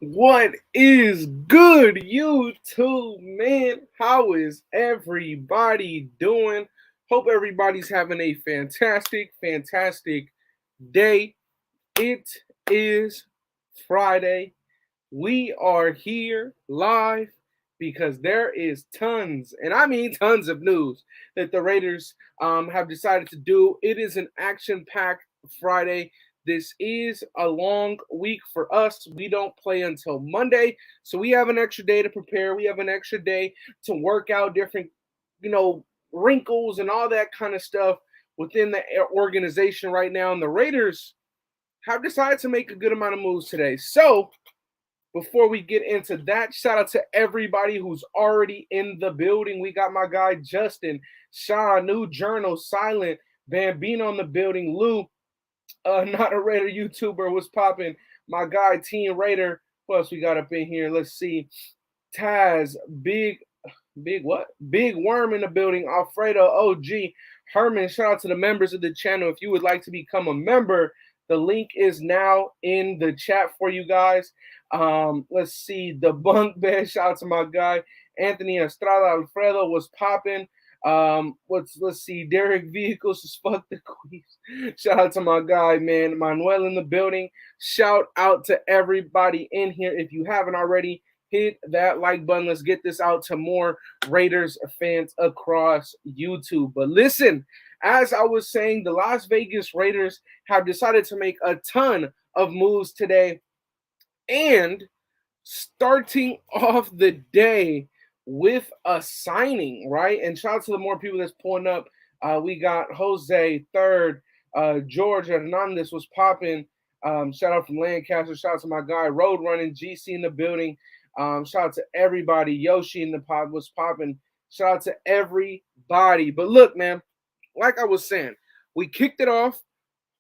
What is good, YouTube, man? How is everybody doing? Hope everybody's having a fantastic day. It is Friday. We are here live because there is tons, and I mean tons of news that the Raiders have decided to do. It is an action-packed Friday. This is a long week for us. We don't play until Monday, so we have an extra day to prepare. We have an extra day to work out different, you know, wrinkles and all that kind of stuff within the organization right now. And the Raiders have decided to make a good amount of moves today. So before we get into that, shout out to everybody who's already in the building. We got my guy Justin, Sean, New Journal, Silent, Bambino in the building, Lou, not a Raider YouTuber, was popping. My guy Team Raider. What else we got up in here? Let's see. Taz, Big what? Big Worm in the building. Alfredo, OG, Herman. Shout out to the members of the channel. If you would like to become a member, the link is now in the chat for you guys. Let's see. The bunk bed. Shout out to my guy Anthony Estrada. Alfredo was popping. Let's see. Derek Vehicles is fuck the queens. Shout out to my guy, man. Manuel in the building. Shout out to everybody in here. If you haven't already, hit that like button. Let's get this out to more Raiders fans across YouTube. But listen, as I was saying, the Las Vegas Raiders have decided to make a ton of moves today. And starting off the day with a signing, right? And shout out to the more people that's pulling up. We got Jose, third, George Hernandez was popping. Shout out from Lancaster. Shout out to my guy Road Running, GC in the building. Shout out to everybody. Yoshi in the pod was popping. Shout out to everybody. But look, man, like I was saying, we kicked it off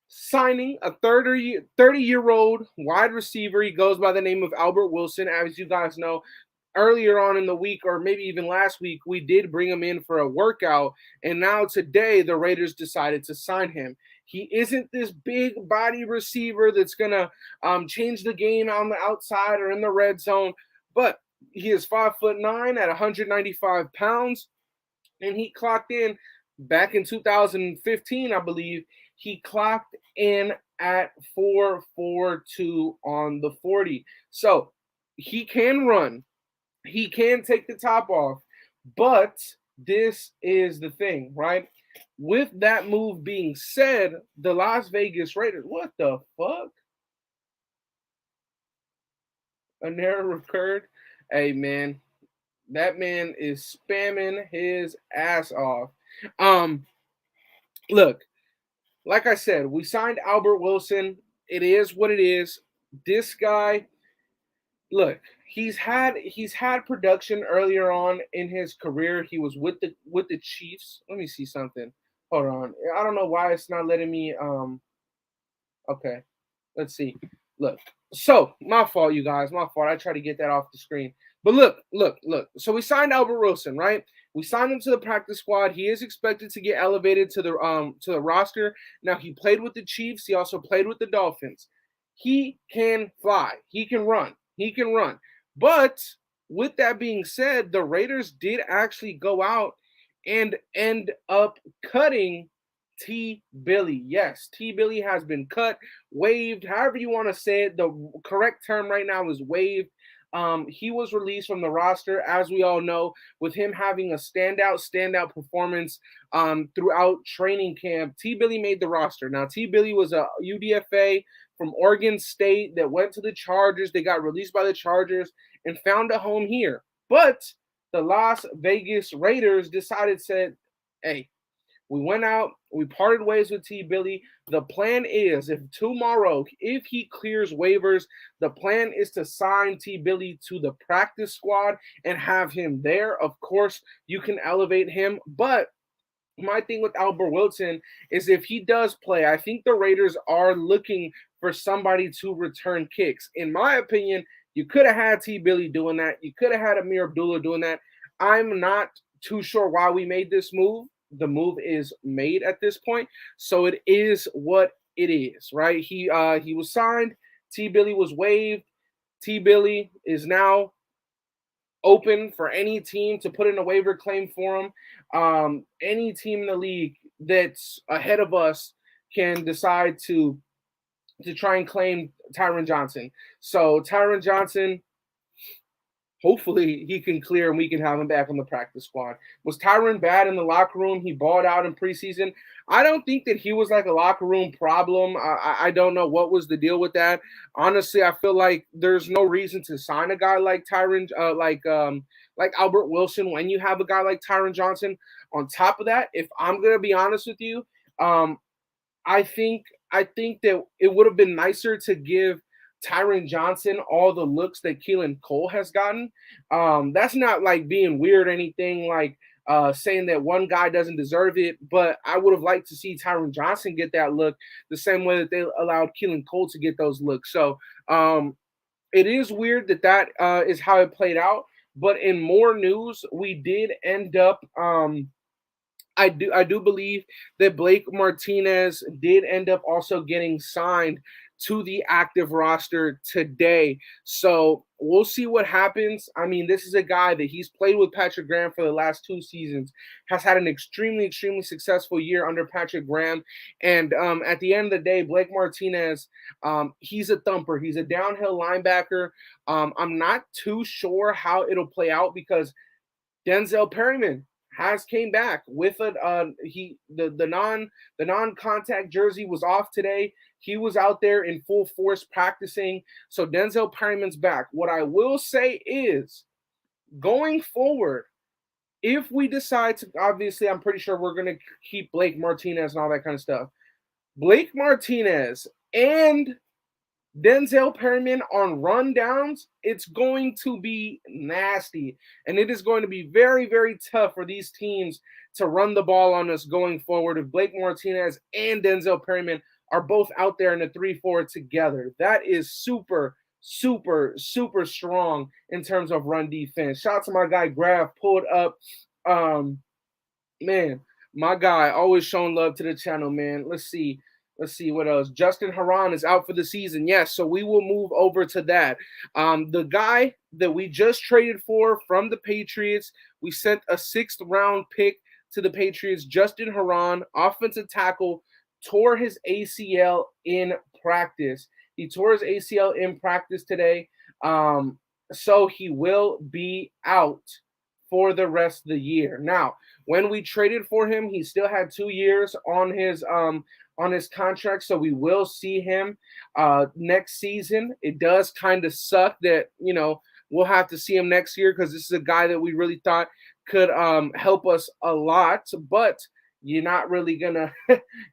signing a 30-year-old wide receiver. He goes by the name of Albert Wilson. As you guys know, earlier on in the week, or maybe even last week, we did bring him in for a workout. And now today, the Raiders decided to sign him. He isn't this big body receiver that's going to change the game on the outside or in the red zone. But he is 5'9" at 195 pounds. And he clocked in back in 2015, I believe. He clocked in at 4.42 on the 40. So he can run. He can take the top off. But this is the thing, right? With that move being said, the Las Vegas Raiders, what the fuck? An error occurred. Hey, man, that man is spamming his ass off. Look, like I said, we signed Albert Wilson. It is what it is. This guy, look, he's had production earlier on in his career. He was with the Chiefs. Let me see something. Hold on. I don't know why it's not letting me okay. Let's see. Look. So, my fault, you guys. My fault. I tried to get that off the screen. But look. So we signed Albert Wilson, right? We signed him to the practice squad. He is expected to get elevated to the roster. Now, he played with the Chiefs. He also played with the Dolphins. He can fly. He can run. He can run. But with that being said, the Raiders did actually go out and end up cutting T. Billy. Yes, T. Billy has been cut, waived, however you want to say it. The correct term right now is waived. He was released from the roster, as we all know, with him having a standout performance throughout training camp. T. Billy made the roster. Now, T. Billy was a UDFA from Oregon State that went to the Chargers. They got released by the Chargers and found a home here. But the Las Vegas Raiders said, hey, we went out, we parted ways with T. Billy. The plan is, if tomorrow, if he clears waivers, the plan is to sign T. Billy to the practice squad and have him there. Of course, you can elevate him, but my thing with Albert Wilson is if he does play, I think the Raiders are looking for somebody to return kicks. In my opinion, you could have had T. Billy doing that. You could have had Amir Abdullah doing that. I'm not too sure why we made this move. The move is made at this point, so it is what it is, right? He was signed. T. Billy was waived. T. Billy is now open for any team to put in a waiver claim for him. Any team in the league that's ahead of us can decide to try and claim Tyron Johnson. So Tyron Johnson, hopefully he can clear and we can have him back on the practice squad. Was Tyron bad in the locker room? He balled out in preseason. I don't think that he was like a locker room problem. I don't know what was the deal with that. Honestly, I feel like there's no reason to sign a guy like Tyron, like Albert Wilson when you have a guy like Tyron Johnson. On top of that, if I'm gonna be honest with you, I think that it would have been nicer to give Tyron Johnson all the looks that Keelan Cole has gotten. That's not like being weird or anything, like saying that one guy doesn't deserve it, but I would have liked to see Tyron Johnson get that look the same way that they allowed Keelan Cole to get those looks. So it is weird that is how it played out. But in more news, we did end up I do believe that Blake Martinez did end up also getting signed to the active roster today. So we'll see what happens. I mean, this is a guy that he's played with Patrick Graham for the last 2 seasons, has had an extremely successful year under Patrick Graham. And at the end of the day, Blake Martinez, he's a thumper. He's a downhill linebacker. I'm not too sure how it'll play out because Denzel Perryman has came back with the non-contact jersey was off today. He was out there in full force practicing. So Denzel Perryman's back. What I will say is, going forward, if we decide to, obviously, I'm pretty sure we're going to keep Blake Martinez and all that kind of stuff. Blake Martinez and Denzel Perryman on rundowns, it's going to be nasty. And it is going to be very tough for these teams to run the ball on us going forward if Blake Martinez and Denzel Perryman are both out there in the 3-4 together. That is super strong in terms of run defense. Shout out to my guy Graf, pulled up. Man, my guy always showing love to the channel, man. Let's see what else. Justin Haran is out for the season. Yes, so we will move over to that. The guy that we just traded for from the Patriots, we sent a 6th round pick to the Patriots. Justin Haran, offensive tackle, tore his ACL in practice. He tore his ACL in practice today. So he will be out for the rest of the year. Now, when we traded for him, he still had 2 years on his contract, so we will see him next season. It does kind of suck that, you know, we'll have to see him next year because this is a guy that we really thought could help us a lot, but you're not really gonna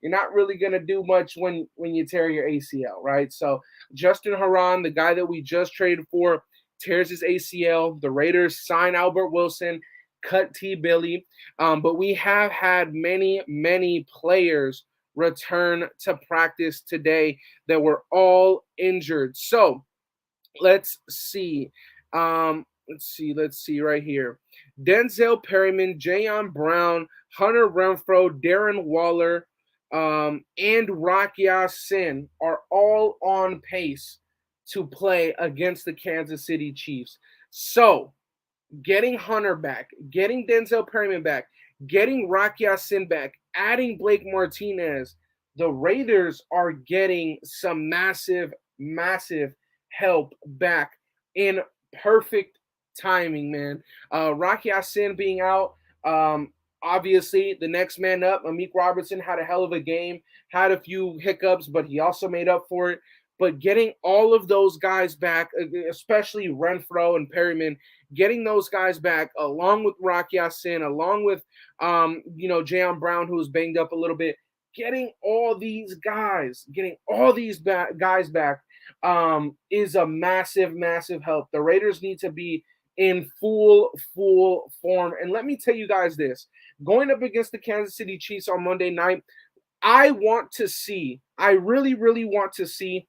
do much when you tear your ACL, right? So Justin Haran, the guy that we just traded for, tears his ACL. The Raiders sign Albert Wilson, cut T. Billy, but we have had many players return to practice today that were all injured. So let's see. Let's see right here. Denzel Perryman, Jayon Brown, Hunter Renfrow, Darren Waller, and Rocky Sin are all on pace to play against the Kansas City Chiefs. So getting Hunter back, getting Denzel Perryman back, getting Rocky Sin back, adding Blake Martinez, the Raiders are getting some massive help back in perfect timing, man. Rocky Sin being out, obviously the next man up, Amik Robertson, had a hell of a game, had a few hiccups, but he also made up for it. But getting all of those guys back, especially Renfrow and Perryman, getting those guys back, along with Rocky Sin, along with Jayon Brown, who was banged up a little bit, getting all these guys back is a massive help. The Raiders need to be in full form. And let me tell you guys this, going up against the Kansas City Chiefs on Monday night, I really want to see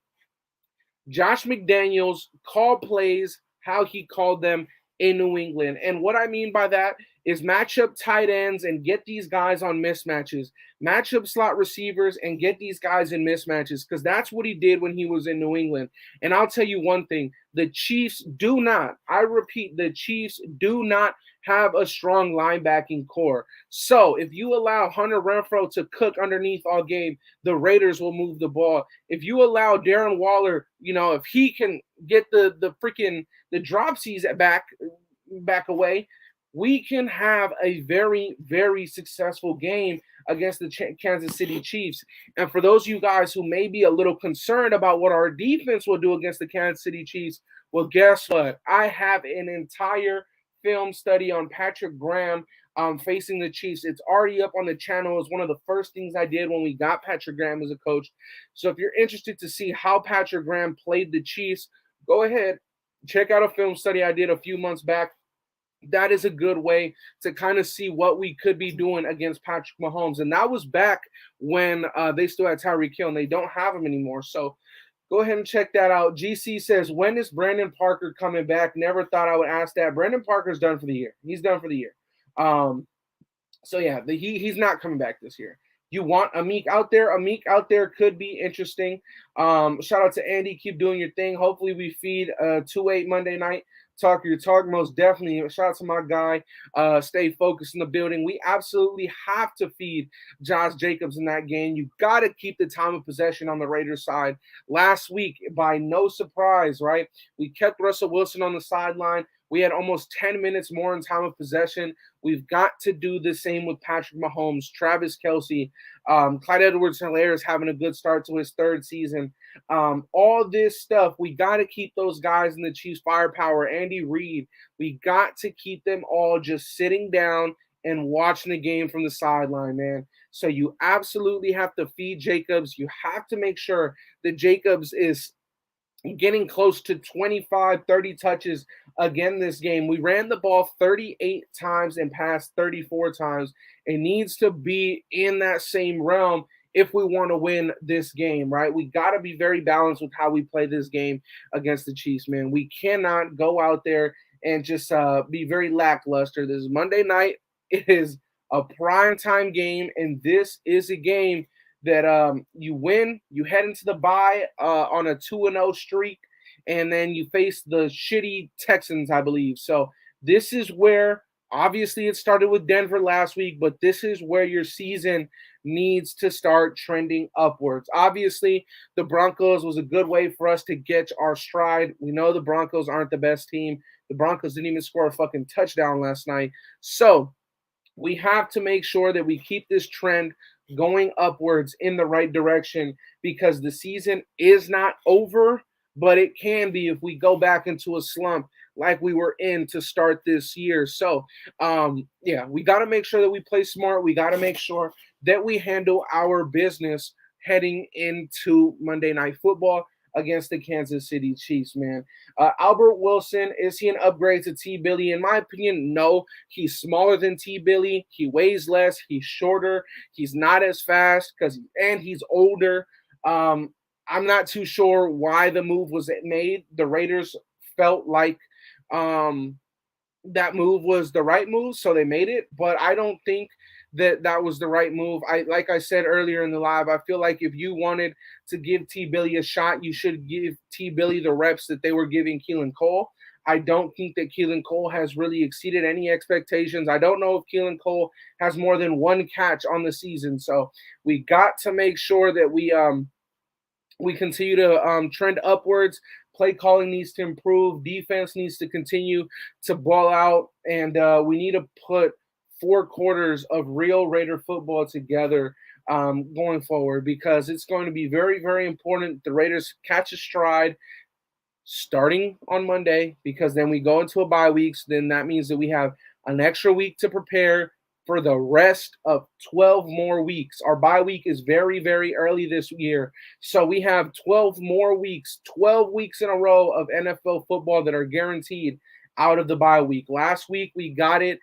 Josh McDaniels call plays how he called them in New England. And what I mean by that is match up tight ends and get these guys on mismatches, match up slot receivers and get these guys in mismatches, because that's what he did when he was in New England. And I'll tell you one thing, the Chiefs do not, I repeat, the Chiefs do not have a strong linebacking core. So if you allow Hunter Renfrow to cook underneath all game, the Raiders will move the ball. If you allow Darren Waller, if he can get the freaking the dropsies back away, we can have a very, very successful game against the Kansas City Chiefs. And for those of you guys who may be a little concerned about what our defense will do against the Kansas City Chiefs, well, guess what? I have an entire film study on Patrick Graham facing the Chiefs. It's already up on the channel. It's one of the first things I did when we got Patrick Graham as a coach. So if you're interested to see how Patrick Graham played the Chiefs, go ahead, check out a film study I did a few months back. That is a good way to kind of see what we could be doing against Patrick Mahomes. And that was back when they still had Tyreek Hill, and they don't have him anymore. So go ahead and check that out. GC says, when is Brandon Parker coming back? Never thought I would ask that. Brandon Parker's done for the year. He's done for the year. So yeah, he's not coming back this year. You want Amik out there? Amik out there could be interesting. Shout out to Andy. Keep doing your thing. Hopefully we feed 2-8 Monday night. Talk your talk, most definitely. Shout out to my guy. Stay focused in the building. We absolutely have to feed Josh Jacobs in that game. You got to keep the time of possession on the Raiders side. Last week, by no surprise, right? We kept Russell Wilson on the sideline. We had almost 10 minutes more in time of possession. We've got to do the same with Patrick Mahomes, Travis Kelce, Clyde Edwards-Helaire is having a good start to his third season. All this stuff, we got to keep those guys in the Chiefs firepower. Andy Reid, we got to keep them all just sitting down and watching the game from the sideline, man. So you absolutely have to feed Jacobs. You have to make sure that Jacobs is getting close to 25, 30 touches again this game. We ran the ball 38 times and passed 34 times. It needs to be in that same realm if we want to win this game, right? We got to be very balanced with how we play this game against the Chiefs, man. We cannot go out there and just be very lackluster. This is Monday night. It is a primetime game, and this is a game that you win, you head into the bye on a 2-0 streak, and then you face the shitty Texans, I believe. So this is where, obviously it started with Denver last week, but this is where your season needs to start trending upwards. Obviously, the Broncos was a good way for us to get our stride. We know the Broncos aren't the best team. The Broncos didn't even score a fucking touchdown last night. So we have to make sure that we keep this trend going upwards in the right direction, because the season is not over, but it can be if we go back into a slump like we were in to start this year. So, yeah, we got to make sure that we play smart. We got to make sure that we handle our business heading into Monday Night Football against the Kansas City Chiefs, man. Albert Wilson, is he an upgrade to T. Billy? In my opinion, no. He's smaller than T. Billy. He weighs less. He's shorter. He's not as fast and he's older. I'm not too sure why the move was made. The Raiders felt like that move was the right move, so they made it. But I don't think that was the right move. Like I said earlier in the live, I feel like if you wanted to give T. Billy a shot, you should give T. Billy the reps that they were giving Keelan Cole. I don't think that Keelan Cole has really exceeded any expectations. I don't know if Keelan Cole has more than one catch on the season. So we got to make sure that we continue to trend upwards. Play calling needs to improve. Defense needs to continue to ball out. And we need to put 4 quarters of real Raider football together going forward, because it's going to be very, very important the Raiders catch a stride starting on Monday, because then we go into a bye week. So then that means that we have an extra week to prepare for the rest of 12 more weeks. Our bye week is very, very early this year. So we have 12 more weeks, 12 weeks in a row of NFL football that are guaranteed out of the bye week. Last week, we got it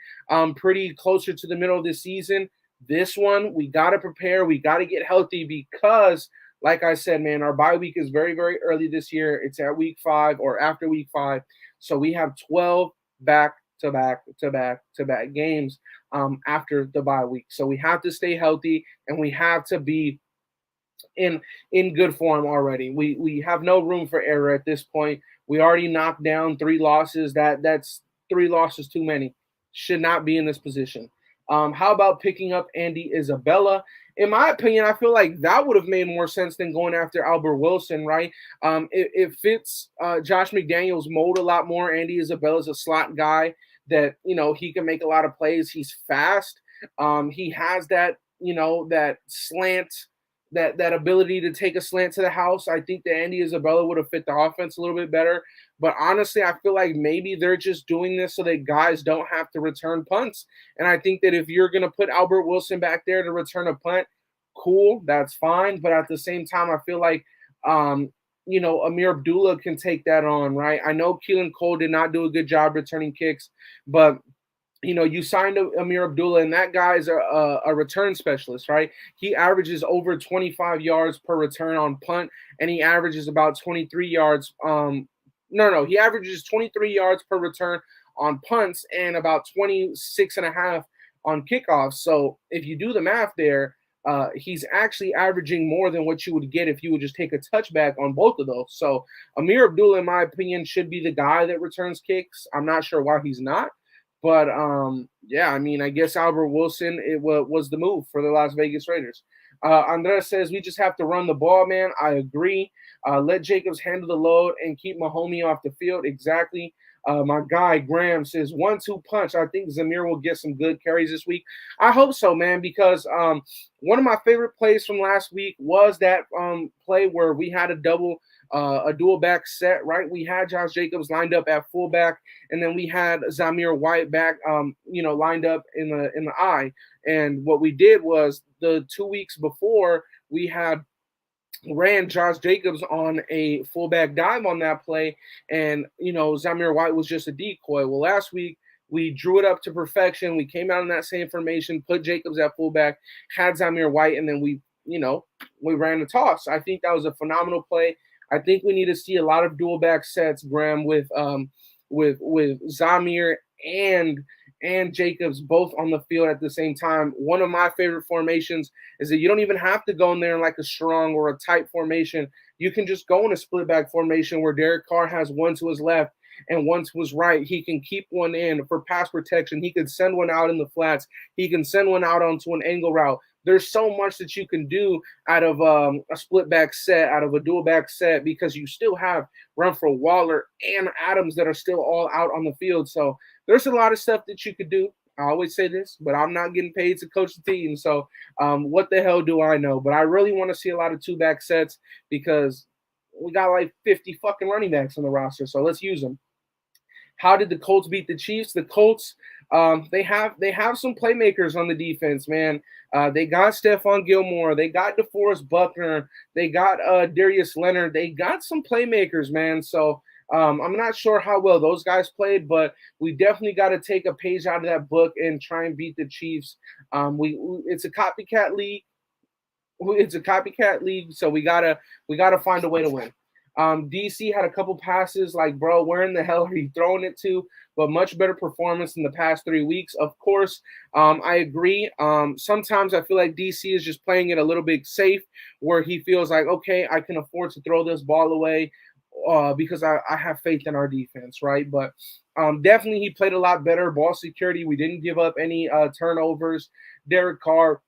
pretty closer to the middle of the season. This one, we got to prepare. We got to get healthy because, like I said, man, our bye week is very, very early this year. It's at week 5 or after week 5. So we have 12 back back games after the bye week. So we have to stay healthy and we have to be in good form already. We have no room for error at this point. We already knocked down 3 losses. That's 3 losses too many. Should not be in this position. How about picking up Andy Isabella? In my opinion, I feel like that would have made more sense than going after Albert Wilson, right? It fits Josh McDaniels' mold a lot more. Andy Isabella's a slot guy that, he can make a lot of plays. He's fast. He has that, that slant, that ability to take a slant to the house. I think that Andy Isabella would have fit the offense a little bit better. But honestly, I feel like maybe they're just doing this so that guys don't have to return punts. And I think that if you're going to put Albert Wilson back there to return a punt, cool, that's fine. But at the same time, I feel like, Amir Abdullah can take that on, right? I know Keelan Cole did not do a good job returning kicks, but you signed Amir Abdullah, and that guy's a return specialist, right? He averages over 25 yards per return on punt, and he averages about 23 yards. He averages 23 yards per return on punts and about 26 and a half on kickoffs. So if you do the math there, he's actually averaging more than what you would get if you would just take a touchback on both of those. So Amir Abdullah, in my opinion, should be the guy that returns kicks. I'm not sure why he's not. But, I guess Albert Wilson, was the move for the Las Vegas Raiders. Andres says, we just have to run the ball, man. I agree. Let Jacobs handle the load and keep Mahomie off the field. Exactly. My guy, Graham, says 1-2 punch. I think Zamir will get some good carries this week. I hope so, man, because one of my favorite plays from last week was that play where we had a dual back set, right? We had Josh Jacobs lined up at fullback, and then we had Zamir White back, lined up in the eye. And what we did was the 2 weeks before, we had ran Josh Jacobs on a fullback dive on that play, and Zamir White was just a decoy. Well, last week we drew it up to perfection. We came out in that same formation, put Jacobs at fullback, had Zamir White, and then we ran the toss. I think that was a phenomenal play. I think we need to see a lot of dual back sets, Graham, with Zamir and Jacobs both on the field at the same time. One of my favorite formations is that you don't even have to go in there in like a strong or a tight formation. You can just go in a split back formation where Derek Carr has one to his left and one to his right. He can keep one in for pass protection. He can send one out in the flats. He can send one out onto an angle route. There's so much that you can do out of a split back set, out of a dual back set, because you still have Renfro, Waller, and Adams that are still all out on the field. So there's a lot of stuff that you could do. I always say this, but I'm not getting paid to coach the team. So what the hell do I know? But I really want to see a lot of two-back sets because we got like 50 fucking running backs on the roster. So let's use them. How did the Colts beat the Chiefs? The Colts, they have some playmakers on the defense, man. They got Stephon Gilmore. They got DeForest Buckner. They got Darius Leonard. They got some playmakers, man. So I'm not sure how well those guys played, but we definitely got to take a page out of that book and try and beat the Chiefs. It's a copycat league. It's a copycat league, so we gotta find a way to win. DC had a couple passes like, bro, where in the hell are you throwing it to? But much better performance in the past 3 weeks. Of course, I agree. Sometimes I feel like DC is just playing it a little bit safe where he feels like, okay, I can afford to throw this ball away because I have faith in our defense, right? But definitely he played a lot better. Ball security, we didn't give up any turnovers. Derek Carr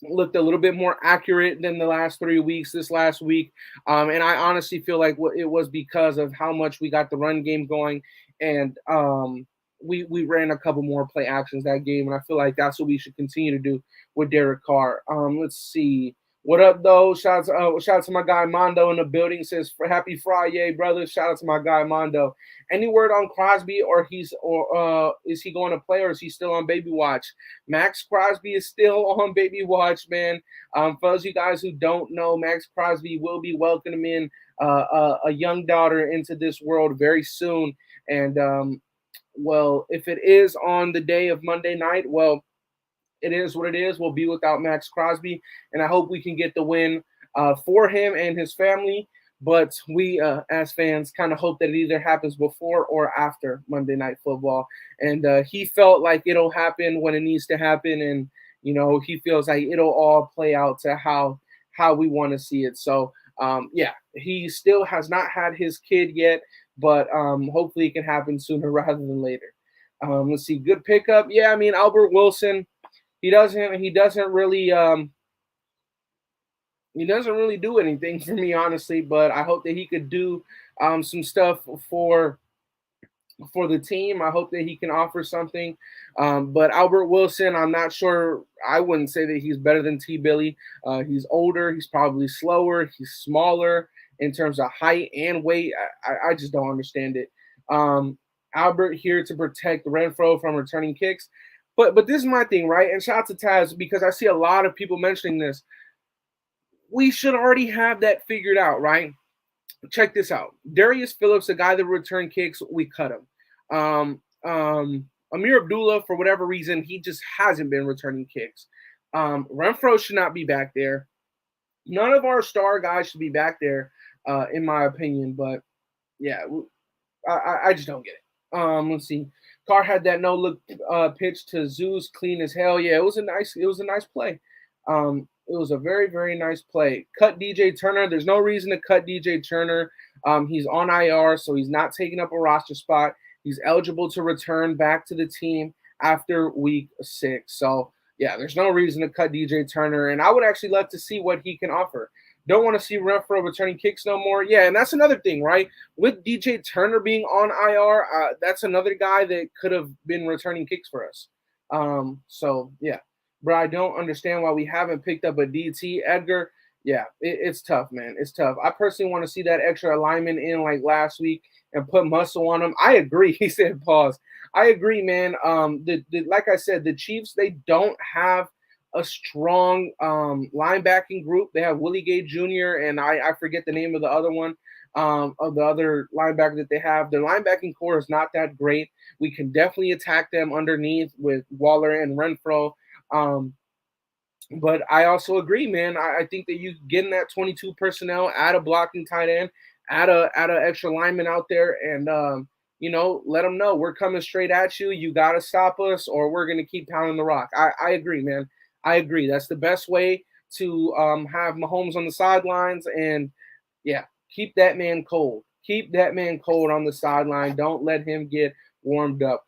looked a little bit more accurate than the last 3 weeks this last week. And I honestly feel like it was because of how much we got the run game going. And we ran a couple more play actions that game. And I feel like that's what we should continue to do with Derek Carr. Let's see. What up, though? Shout out to my guy Mondo in the building. Says happy Friday, brother. Shout out to my guy Mondo. Any word on Crosby, or is he going to play, or is he still on baby watch? Max Crosby is still on baby watch, man. For those of you guys who don't know, Max Crosby will be welcoming a young daughter into this world very soon. And well, if it is on the day of Monday night, well, it is what it is. We'll be without Max Crosby, and I hope we can get the win for him and his family. But we, as fans, kind of hope that it either happens before or after Monday Night Football. And he felt like it'll happen when it needs to happen, and he feels like it'll all play out to how we want to see it. So yeah, he still has not had his kid yet, but hopefully it can happen sooner rather than later. Let's see, good pickup. Yeah, I mean Albert Wilson. He doesn't really do anything for me, honestly. But I hope that he could do some stuff for the team. I hope that he can offer something. But Albert Wilson, I'm not sure. I wouldn't say that he's better than T. Billy. He's older. He's probably slower. He's smaller in terms of height and weight. I just don't understand it. Albert here to protect Renfro from returning kicks. But this is my thing, right? And shout out to Taz, because I see a lot of people mentioning this. We should already have that figured out, right? Check this out. Darius Phillips, the guy that returned kicks, we cut him. Amir Abdullah, for whatever reason, he just hasn't been returning kicks. Renfro should not be back there. None of our star guys should be back there, in my opinion. But yeah, I just don't get it. Let's see. Carr had that no look pitch to Zeus, clean as hell. Yeah, it was a nice play. It was a very, very nice play. Cut DJ Turner. There's no reason to cut DJ Turner. He's on IR, so he's not taking up a roster spot. He's eligible to return back to the team after week 6. So, yeah, there's no reason to cut DJ Turner. And I would actually love to see what he can offer. Don't want to see Renfro returning kicks no more. Yeah, and that's another thing, right? With DJ Turner being on IR, that's another guy that could have been returning kicks for us. So, yeah. Bro, I don't understand why we haven't picked up a DT. Edgar, yeah, it's tough, man. It's tough. I personally want to see that extra alignment in like last week and put muscle on him. I agree. He said pause. I agree, man. Like I said, the Chiefs, they don't have a strong linebacking group. They have Willie Gay Jr. and I forget the name of the other one, of the other linebacker that they have. Their linebacking core is not that great. We can definitely attack them underneath with Waller and Renfro. But I also agree, man. I think that you get in that 22 personnel, add a blocking tight end, add a extra lineman out there, and let them know we're coming straight at you. You got to stop us, or we're gonna keep pounding the rock. I agree, man. I agree. That's the best way to have Mahomes on the sidelines, and yeah, keep that man cold. Keep that man cold on the sideline. Don't let him get warmed up.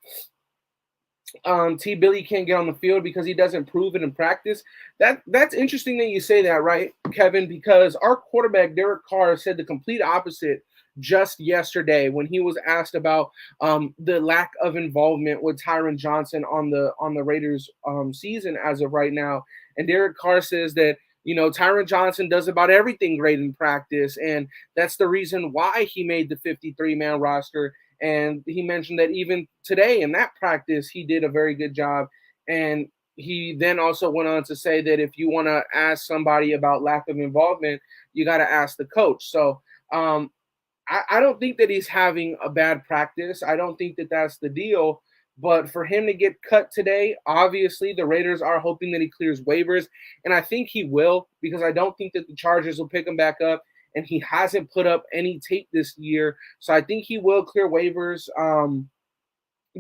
T. Billy can't get on the field because he doesn't prove it in practice. That's interesting that you say that, right, Kevin? Because our quarterback Derek Carr said the complete opposite just yesterday when he was asked about the lack of involvement with Tyron Johnson on the Raiders season as of right now. And Derek Carr says that Tyron Johnson does about everything great in practice, and that's the reason why he made the 53-man roster. And he mentioned that even today in that practice, he did a very good job. And he then also went on to say that if you want to ask somebody about lack of involvement, you got to ask the coach. So I don't think that he's having a bad practice. I don't think that that's the deal. But for him to get cut today, obviously the Raiders are hoping that he clears waivers. And I think he will, because I don't think that the Chargers will pick him back up. And he hasn't put up any tape this year. So I think he will clear waivers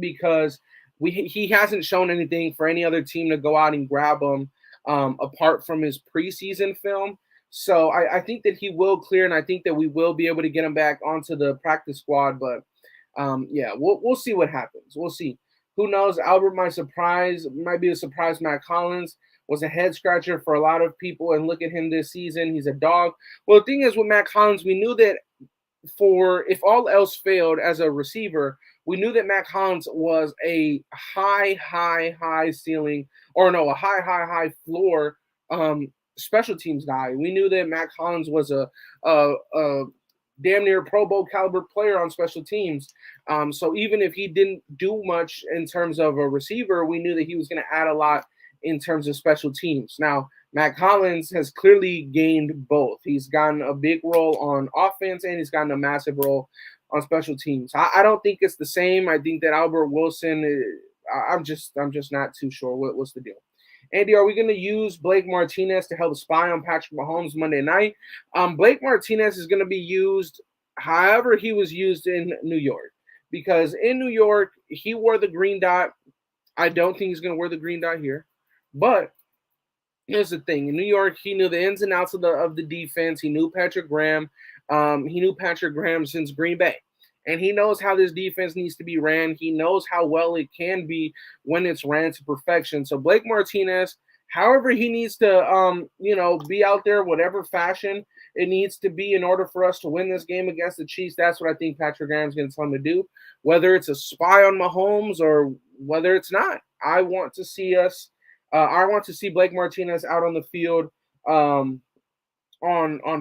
because he hasn't shown anything for any other team to go out and grab him apart from his preseason film. So I think that he will clear, and I think that we will be able to get him back onto the practice squad. But, yeah, we'll see what happens. We'll see. Who knows? Albert might be a surprise. Matt Collins was a head scratcher for a lot of people, and look at him this season. He's a dog. Well, the thing is with Matt Collins, we knew that if all else failed as a receiver, we knew that Matt Collins was a high ceiling, or no, a high floor special teams guy. We knew that Matt Collins was a damn near Pro Bowl caliber player on special teams. So even if he didn't do much in terms of a receiver, we knew that he was going to add a lot in terms of special teams. Now, Matt Collins has clearly gained both. He's gotten a big role on offense, and he's gotten a massive role on special teams. I don't think it's the same. I think that Albert Wilson, I'm just not too sure what's the deal. Andy, are we going to use Blake Martinez to help spy on Patrick Mahomes Monday night? Blake Martinez is going to be used however he was used in New York, because in New York, he wore the green dot. I don't think he's going to wear the green dot here. But here's the thing: in New York, he knew the ins and outs of the defense. He knew Patrick Graham. He knew Patrick Graham since Green Bay, and he knows how this defense needs to be ran. He knows how well it can be when it's ran to perfection. So Blake Martinez, however he needs to, be out there, whatever fashion it needs to be in order for us to win this game against the Chiefs. That's what I think Patrick Graham's going to tell him to do, whether it's a spy on Mahomes or whether it's not. I want to see us. I want to see Blake Martinez out on the field on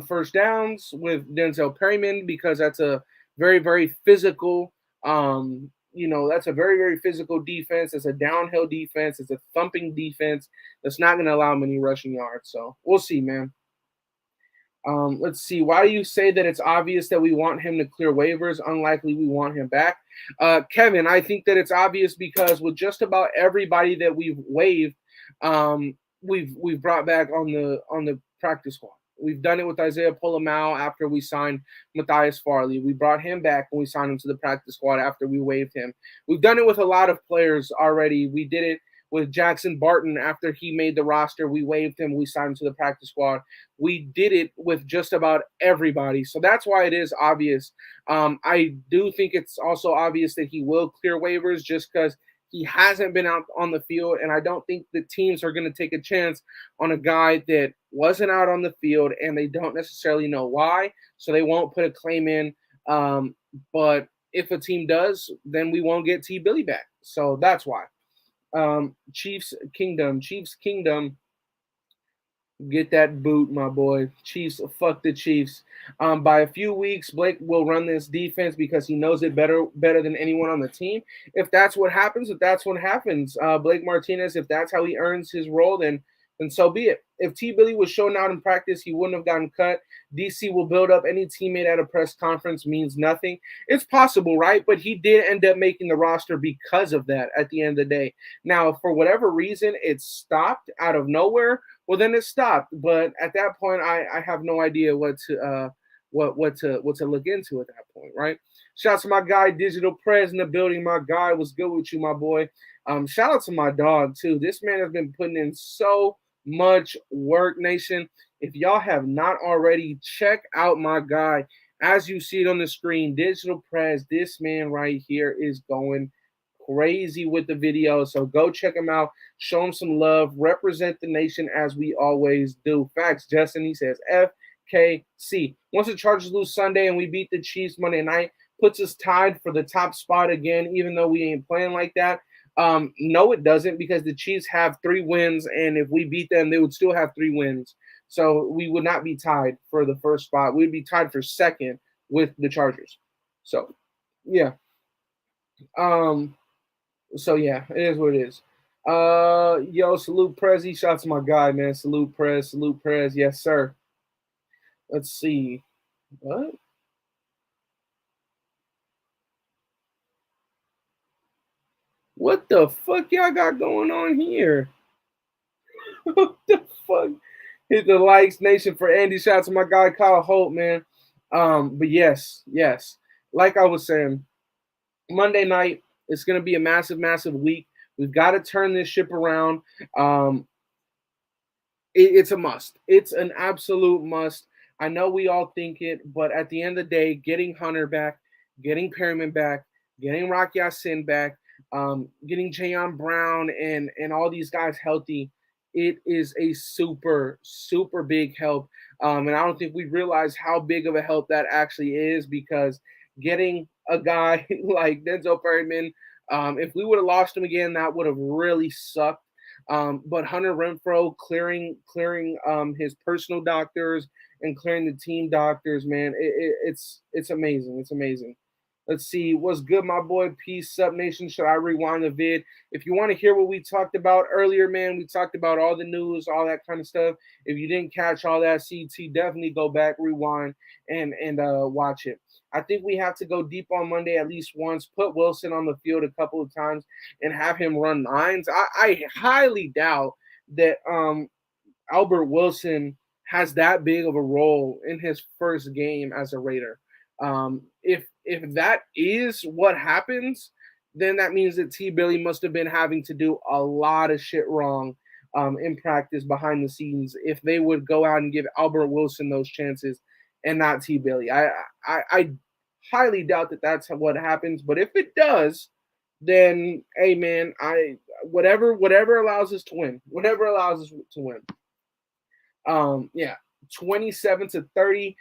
first downs with Denzel Perryman, because that's a very, very physical. That's a very, very physical defense. It's a downhill defense. It's a thumping defense that's not going to allow many rushing yards. So we'll see, man. Let's see. Why do you say that it's obvious that we want him to clear waivers? Unlikely we want him back. Kevin, I think that it's obvious because with just about everybody that we've waived, we've brought back on the practice squad. We've done it with Isaiah Polamau after we signed Matthias Farley. We brought him back when we signed him to the practice squad after we waived him. We've done it with a lot of players already. We did it with Jackson Barton after he made the roster. We waived him. We signed him to the practice squad. We did it with just about everybody. So that's why it is obvious. I do think it's also obvious that he will clear waivers just because he hasn't been out on the field, and I don't think the teams are going to take a chance on a guy that wasn't out on the field and they don't necessarily know why, so they won't put a claim in. But if a team does, then we won't get T. Billy back. So that's why. Chiefs Kingdom. Get that boot, my boy. Chiefs, fuck the Chiefs. By a few weeks, Blake will run this defense because he knows it better than anyone on the team. If that's what happens, Blake Martinez, if that's how he earns his role, then so be it. If T. Billy was shown out in practice, he wouldn't have gotten cut. DC will build up any teammate at a press conference means nothing. It's possible, right? But he did end up making the roster because of that at the end of the day. Now, for whatever reason, it stopped out of nowhere. Well, then it stopped. But at that point, I have no idea what to look into at that point, right? Shout out to my guy, Digital Prez in the building. My guy, what's good with you, my boy? Shout out to my dog, too. This man has been putting in so much work, nation. If y'all have not already, check out my guy. As you see it on the screen, Digital Prez, this man right here is going crazy with the video. So go check him out. Show him some love. Represent the nation as we always do. Facts, Justin. He says FKC. Once the Chargers lose Sunday and we beat the Chiefs Monday night, puts us tied for the top spot again, even though we ain't playing like that. No, it doesn't, because the Chiefs have 3 wins, and if we beat them, they would still have 3 wins. So we would not be tied for the first spot. We'd be tied for second with the Chargers. So, yeah. So yeah, it is what it is. Yo, salute Prezi. Shout out to my guy, man. Salute Prez. Yes, sir. Let's see. What? What the fuck y'all got going on here? What the fuck? Hit the likes, nation, for Andy. Shout out to my guy Kyle Holt, man. But yes. Like I was saying, Monday night, it's gonna be a massive, massive week. We've got to turn this ship around. It's a must. It's an absolute must. I know we all think it, but at the end of the day, getting Hunter back, getting Perriman back, getting Rocky Sin back, getting Jayon Brown and all these guys healthy, it is a super, super big help. And I don't think we realize how big of a help that actually is, because getting a guy like Denzel Perryman, if we would have lost him again, that would have really sucked. But Hunter Renfrow clearing his personal doctors and clearing the team doctors, man, it's amazing. It's amazing. Let's see. What's good, my boy? Peace up, nation. Should I rewind the vid? If you want to hear what we talked about earlier, man, we talked about all the news, all that kind of stuff. If you didn't catch all that, CT, definitely go back, rewind, and watch it. I think we have to go deep on Monday at least once, put Wilson on the field a couple of times, and have him run lines. I highly doubt that Albert Wilson has that big of a role in his first game as a Raider. If that is what happens, then that means that T. Billy must have been having to do a lot of shit wrong in practice behind the scenes. If they would go out and give Albert Wilson those chances and not T. Billy, I highly doubt that that's what happens. But if it does, then hey man, whatever allows us to win, whatever allows us to win. Yeah, 27-30.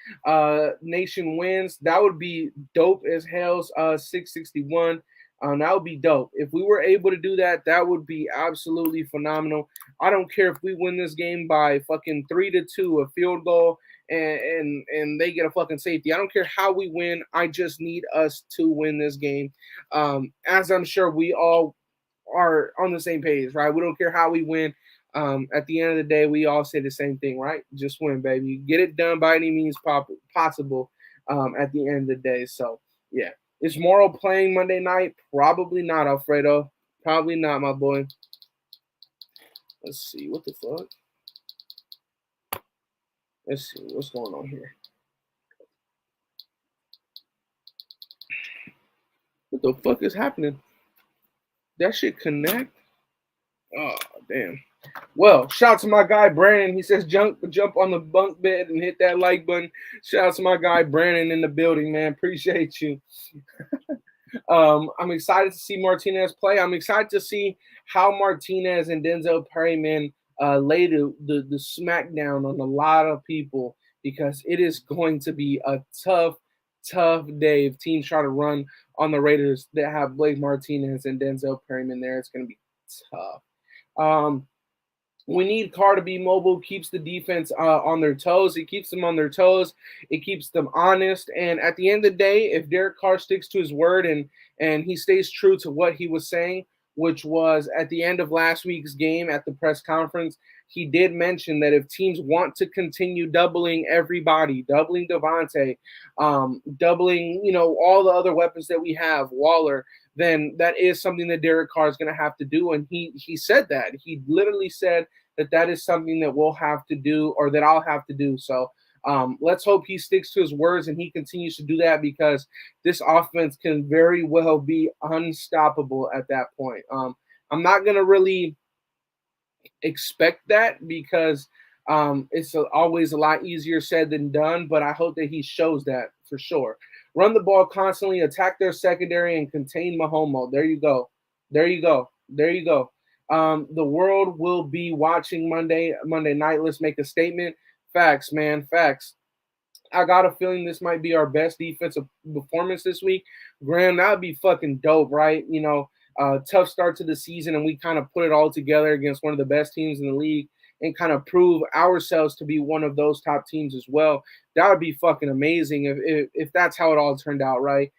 Nation wins. That would be dope as hell's 661. That would be dope. If we were able to do that, that would be absolutely phenomenal. I don't care if we win this game by fucking 3-2, a field goal, and they get a fucking safety. I don't care how we win. I just need us to win this game. As I'm sure we all are on the same page, right? We don't care how we win. At the end of the day, we all say the same thing, right? Just win, baby. Get it done by any means possible at the end of the day. So, yeah. Is Morrow playing Monday night? Probably not, Alfredo. Probably not, my boy. Let's see. What the fuck? Let's see. What's going on here? What the fuck is happening? That shit connect? Oh, damn. Well, shout out to my guy Brandon. He says jump on the bunk bed and hit that like button. Shout out to my guy Brandon in the building, man. Appreciate you. I'm excited to see Martinez play. I'm excited to see how Martinez and Denzel Perryman lay the smackdown on a lot of people, because it is going to be a tough day if teams try to run on the Raiders that have Blake Martinez and Denzel Perryman there. It's going to be tough. We need Carr to be mobile, keeps the defense on their toes. It keeps them on their toes. It keeps them honest. And at the end of the day, if Derek Carr sticks to his word and he stays true to what he was saying, which was at the end of last week's game at the press conference, he did mention that if teams want to continue doubling everybody, doubling Devontae, doubling, all the other weapons that we have, Waller, then that is something that Derek Carr is going to have to do. And he said that. He literally said that is something that we'll have to do, or that I'll have to do. So let's hope he sticks to his words and he continues to do that, because this offense can very well be unstoppable at that point. I'm not going to really expect that, because it's always a lot easier said than done, but I hope that he shows that for sure. Run the ball constantly, attack their secondary, and contain Mahomes. There you go. The world will be watching Monday night. Let's make a statement. Facts, man. Facts. I got a feeling this might be our best defensive performance this week. Graham, that would be fucking dope, right? Tough start to the season, and we kind of put it all together against one of the best teams in the league and kind of prove ourselves to be one of those top teams as well. That would be fucking amazing if that's how it all turned out, right?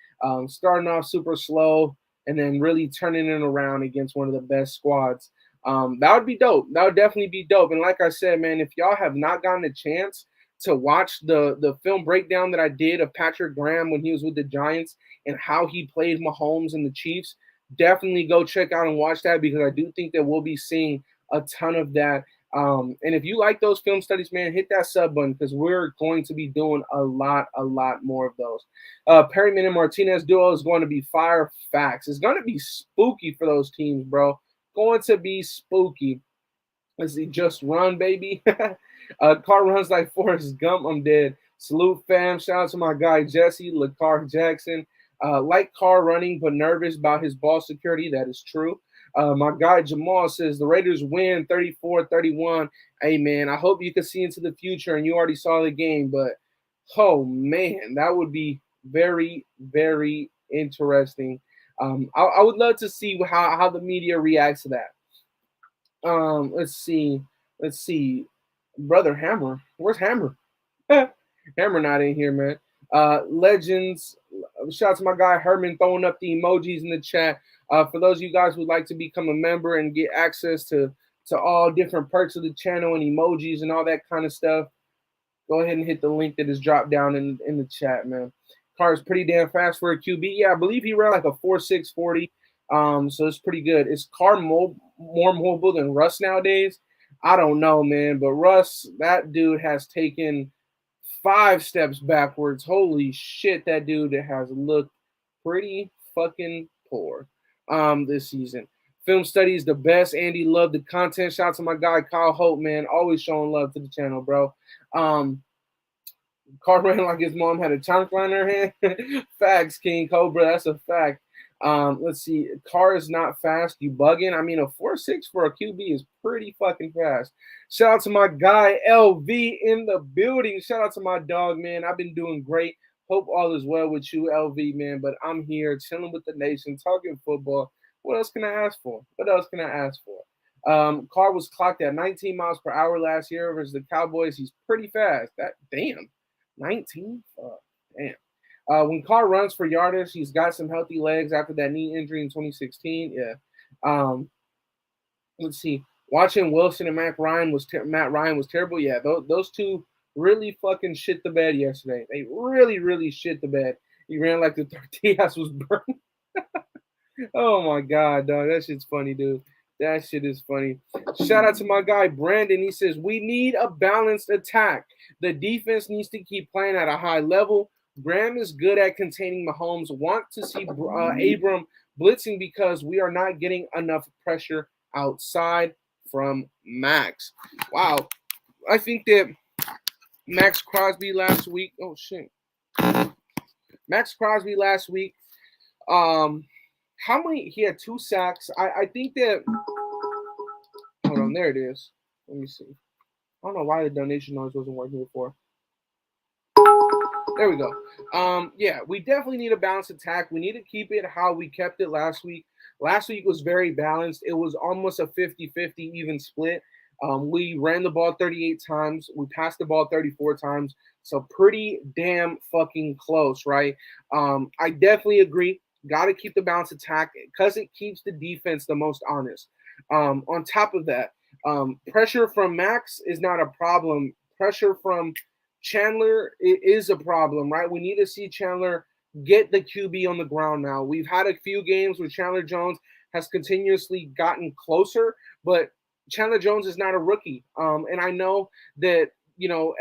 Starting off super slow and then really turning it around against one of the best squads. That would be dope. That would definitely be dope. And like I said, man, if y'all have not gotten a chance to watch the film breakdown that I did of Patrick Graham when he was with the Giants and how he played Mahomes and the Chiefs, definitely go check out and watch that, because I do think that we'll be seeing a ton of that. And if you like those film studies, man, hit that sub button, because we're going to be doing a lot more of those. Perryman and Martinez duo is going to be fire. Facts. It's going to be spooky for those teams, bro. Going to be spooky. Let's see, just run, baby. Carr runs like Forrest Gump. I'm dead. Salute, fam. Shout out to my guy, Jesse LaCar Jackson. Like Carr running, but nervous about his ball security. That is true. My guy Jamal says the Raiders win 34-31. Hey, man, I hope you can see into the future, and you already saw the game. But, oh, man, that would be very, very interesting. I would love to see how the media reacts to that. Let's see. Brother Hammer. Where's Hammer? Hammer not in here, man. Legends. Shout out to my guy Herman throwing up the emojis in the chat. For those of you guys who would like to become a member and get access to all different perks of the channel and emojis and all that kind of stuff, go ahead and hit the link that is dropped down in the chat, man. Carr is pretty damn fast for a QB. Yeah, I believe he ran like a 4.6 40. So it's pretty good. Is Carr more mobile than Russ nowadays? I don't know, man. But Russ, that dude has taken 5 steps backwards. Holy shit, that dude has looked pretty fucking poor this season. Film studies the best. Andy loved the content. Shout out to my guy Kyle Hope, man. Always showing love to the channel, bro. Car ran like his mom had a chunk line in her hand. Facts, King Cobra. That's a fact. Let's see. Car is not fast. You bugging? I mean, a 4.6 for a QB is pretty fucking fast. Shout out to my guy LV in the building. Shout out to my dog, man. I've been doing great. Hope all is well with you, LV, man. But I'm here chilling with the nation, talking football. What else can I ask for? What else can I ask for? Carr was clocked at 19 miles per hour last year versus the Cowboys. He's pretty fast. That damn. 19? Damn. When Carr runs for yardage, he's got some healthy legs after that knee injury in 2016. Yeah. Let's see. Watching Wilson and Matt Ryan was terrible. Yeah, those two really fucking shit the bed yesterday. They really, really shit the bed. He ran like the tortillas was burned. Oh my god, dog. That shit's funny, dude. That shit is funny. Shout out to my guy Brandon. He says, we need a balanced attack. The defense needs to keep playing at a high level. Graham is good at containing Mahomes. Want to see Abram blitzing because we are not getting enough pressure outside from Max. Wow. I think that Max Crosby last week. Oh, shit. Max Crosby last week. How many? He had 2 sacks. I think that. Hold on, there it is. Let me see. I don't know why the donation noise wasn't working before. There we go. Yeah, we definitely need a balanced attack. We need to keep it how we kept it last week. Last week was very balanced. It was almost a 50-50 even split. We ran the ball 38 times. We passed the ball 34 times. So pretty damn fucking close, right? I definitely agree. Got to keep the balanced attack because it keeps the defense the most honest. On top of that, pressure from Max is not a problem. Pressure from Chandler is a problem, right? We need to see Chandler get the QB on the ground now. We've had a few games where Chandler Jones has continuously gotten closer, but Chandler Jones is not a rookie. And I know that,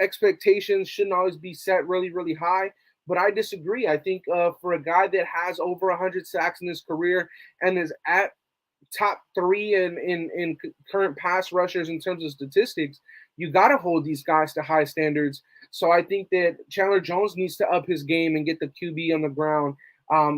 expectations shouldn't always be set really, really high. But I disagree. I think for a guy that has over 100 sacks in his career and is at top 3 in current pass rushers in terms of statistics, you got to hold these guys to high standards. So I think that Chandler Jones needs to up his game and get the QB on the ground.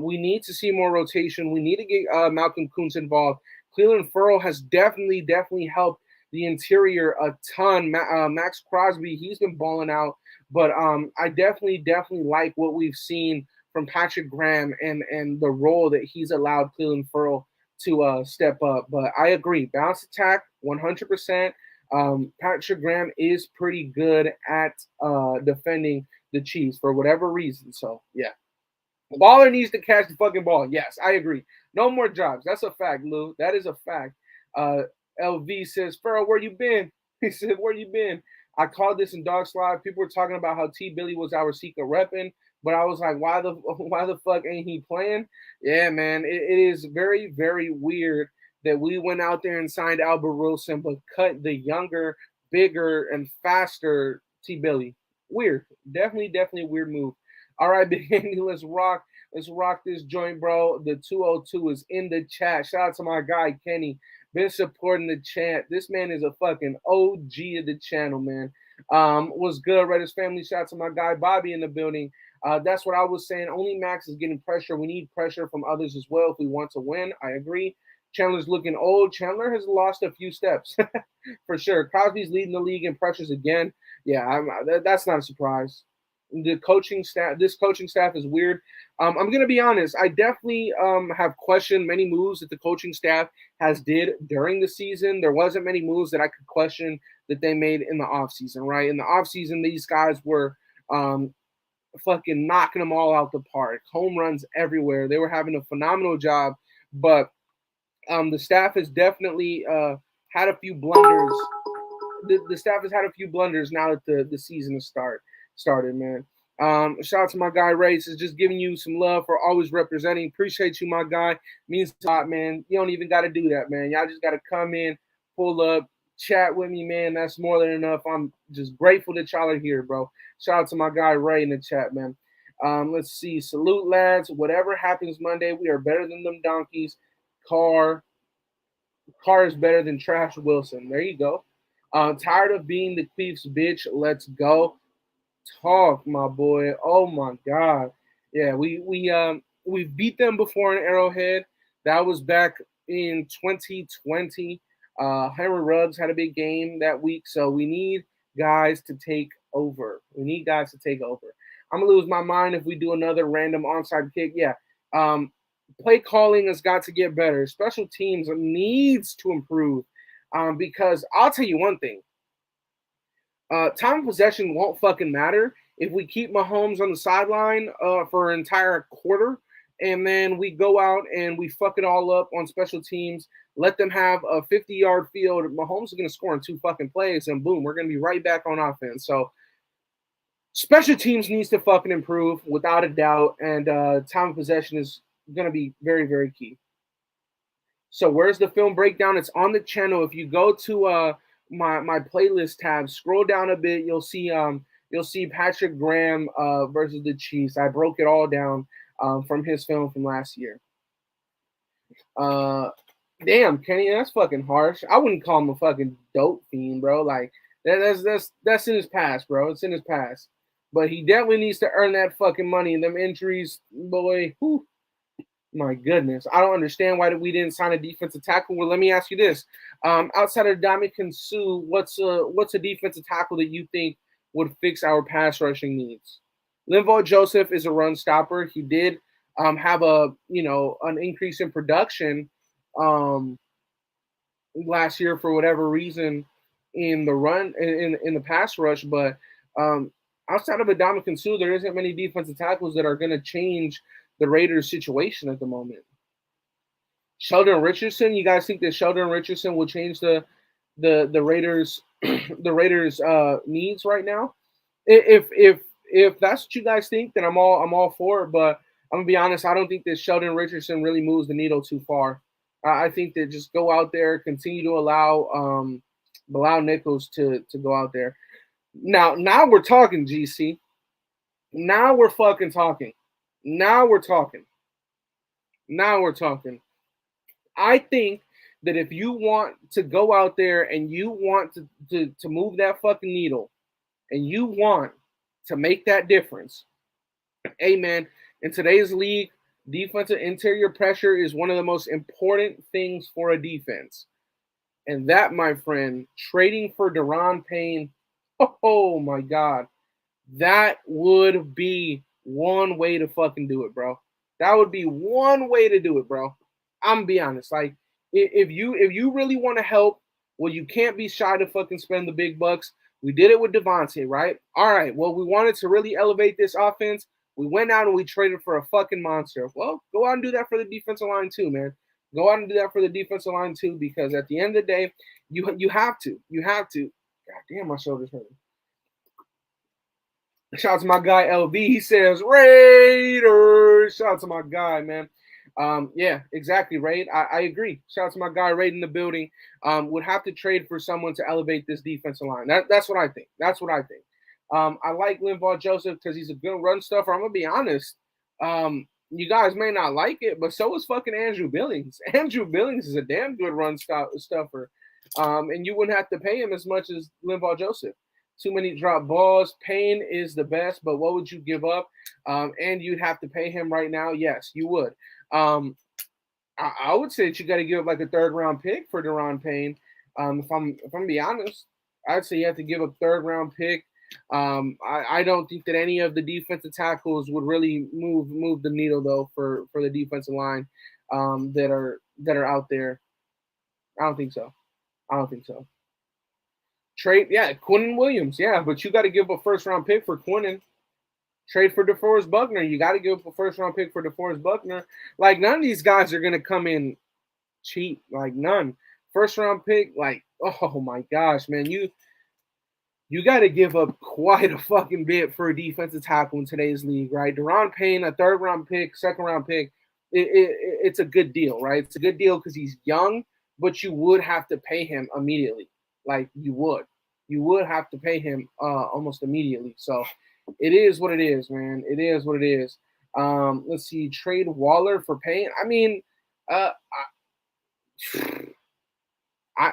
We need to see more rotation. We need to get Malcolm Kuntz involved. Cleveland Ferrell has definitely helped the interior a ton. Max Crosby, he's been balling out. But I definitely like what we've seen from Patrick Graham and the role that he's allowed Cleveland Ferrell to step up. But I agree. Balanced attack, 100%. Patrick Graham is pretty good at defending the Chiefs for whatever reason. So, yeah. Baller needs to catch the fucking ball. Yes, I agree. No more drops. That's a fact, Lou. That is a fact. LV says, Ferrell, where you been? He said, where you been? I called this in Dog Slide. People were talking about how T. Billy was our secret repping, but I was like, why the fuck ain't he playing? Yeah, man, it is very, very weird that we went out there and signed Albert Wilson, but cut the younger, bigger, and faster T. Billy. Weird. Definitely a weird move. All right, Big Andy, let's rock. Let's rock this joint, bro. The 202 is in the chat. Shout out to my guy, Kenny. Been supporting the chat. This man is a fucking OG of the channel, man. What's good, Raiders family? Shout out to my guy, Bobby, in the building. That's what I was saying. Only Max is getting pressure. We need pressure from others as well if we want to win. I agree. Chandler's looking old. Chandler has lost a few steps for sure. Crosby's leading the league in pressures again. Yeah, that's not a surprise. This coaching staff is weird. I'm going to be honest. I definitely have questioned many moves that the coaching staff has did during the season. There wasn't many moves that I could question that they made in the offseason, right? In the offseason, these guys were fucking knocking them all out the park. Home runs everywhere. They were having a phenomenal job. But the staff has definitely had a few blunders. The staff has had a few blunders now that the season has started, man. Shout out to my guy Race is just giving you some love for always representing. Appreciate you, my guy. Means a lot, man. You don't even got to do that, man. Y'all just got to come in, pull up, chat with me, man. That's more than enough. I'm just grateful that y'all are here, bro. Shout out to my guy Ray in the chat, man. Let's see. Salute, lads. Whatever happens Monday, we are better than them donkeys. Car is better than Trash Wilson. There you go. Tired of being the Queefs, bitch. Let's go. Talk, my boy. Oh my God. Yeah, we beat them before in Arrowhead. That was back in 2020. Henry Ruggs had a big game that week, so we need guys to take over. We need guys to take over. I'm gonna lose my mind if we do another random onside kick. Yeah. Play calling has got to get better. Special teams needs to improve. Because I'll tell you one thing. Time of possession won't fucking matter if we keep Mahomes on the sideline for an entire quarter, and then we go out and we fuck it all up on special teams. Let them have a 50-yard field. Mahomes is going to score in 2 fucking plays, and boom, we're going to be right back on offense. So special teams needs to fucking improve without a doubt, and time of possession is going to be very, very key. So where's the film breakdown? It's on the channel. If you go to my playlist tab, scroll down a bit, you'll see Patrick Graham versus the Chiefs. I broke it all down from his film from last year. Damn, Kenny, that's fucking harsh. I wouldn't call him a fucking dope fiend, bro. Like that's in his past, bro. It's in his past. But he definitely needs to earn that fucking money. And them injuries, boy, whew, my goodness. I don't understand why we didn't sign a defensive tackle. Well, let me ask you this. Outside of Ndamukong Suh, what's a defensive tackle that you think would fix our pass rushing needs? Linval Joseph is a run stopper. He did have an increase in production last year for whatever reason in the run in the pass rush, but outside of Ndamukong Suh, there isn't many defensive tackles that are going to change the Raiders' situation at the moment. Sheldon Richardson, you guys think that Sheldon Richardson will change the Raiders the Raiders needs right now? If that's what you guys think, then I'm all for it. But I'm gonna be honest, I don't think that Sheldon Richardson really moves the needle too far. I think that just go out there, continue to allow Nichols to go out there. Now we're talking, GC. Now we're fucking talking. Now we're talking. I think that if you want to go out there and you want to move that fucking needle and you want to make that difference, hey man, in today's league, defensive interior pressure is one of the most important things for a defense. And that, my friend, trading for Daron Payne, oh my God, that would be one way to fucking do it, bro. That would be one way to do it, bro. I'm gonna be honest. Like, if you really want to help, well, you can't be shy to fucking spend the big bucks. We did it with Devontae, right? All right. Well, we wanted to really elevate this offense. We went out and we traded for a fucking monster. Well, go out and do that for the defensive line too, man. Go out and do that for the defensive line too, because at the end of the day, you have to. God damn, my shoulder's hurting. Shout out to my guy LB. He says Raiders. Shout out to my guy, man. Yeah, exactly, Raid. I agree. Shout out to my guy Raid in the building. Would have to trade for someone to elevate this defensive line. That's what I think. I like Linval Joseph because he's a good run stuffer. I'm gonna be honest. You guys may not like it, but so is fucking Andrew Billings. Andrew Billings is a damn good run stuffer. And you wouldn't have to pay him as much as Linval Joseph. Too many drop balls. Payne is the best, but what would you give up? And you'd have to pay him right now. Yes, you would. I would say that you got to give up like a 3rd round pick for Daron Payne. If I'm be honest, I'd say you have to give up 3rd round pick. I don't think that any of the defensive tackles would really move the needle though for the defensive line that are out there. I don't think so. Trade, yeah, Quinnen Williams, yeah, but you got to give up a 1st round pick for Quinnen. Trade for DeForest Buckner. You got to give up a 1st round pick for DeForest Buckner. Like, none of these guys are going to come in cheap. Like, none. 1st round pick, like, oh my gosh, man. You got to give up quite a fucking bit for a defensive tackle in today's league, right? Daron Payne, a 3rd round pick, 2nd round pick, it's a good deal, right? It's a good deal because he's young, but you would have to pay him immediately. Like you would have to pay him almost immediately. So it is what it is, man. It is what it is. Let's see, trade Waller for Payne. I mean, uh,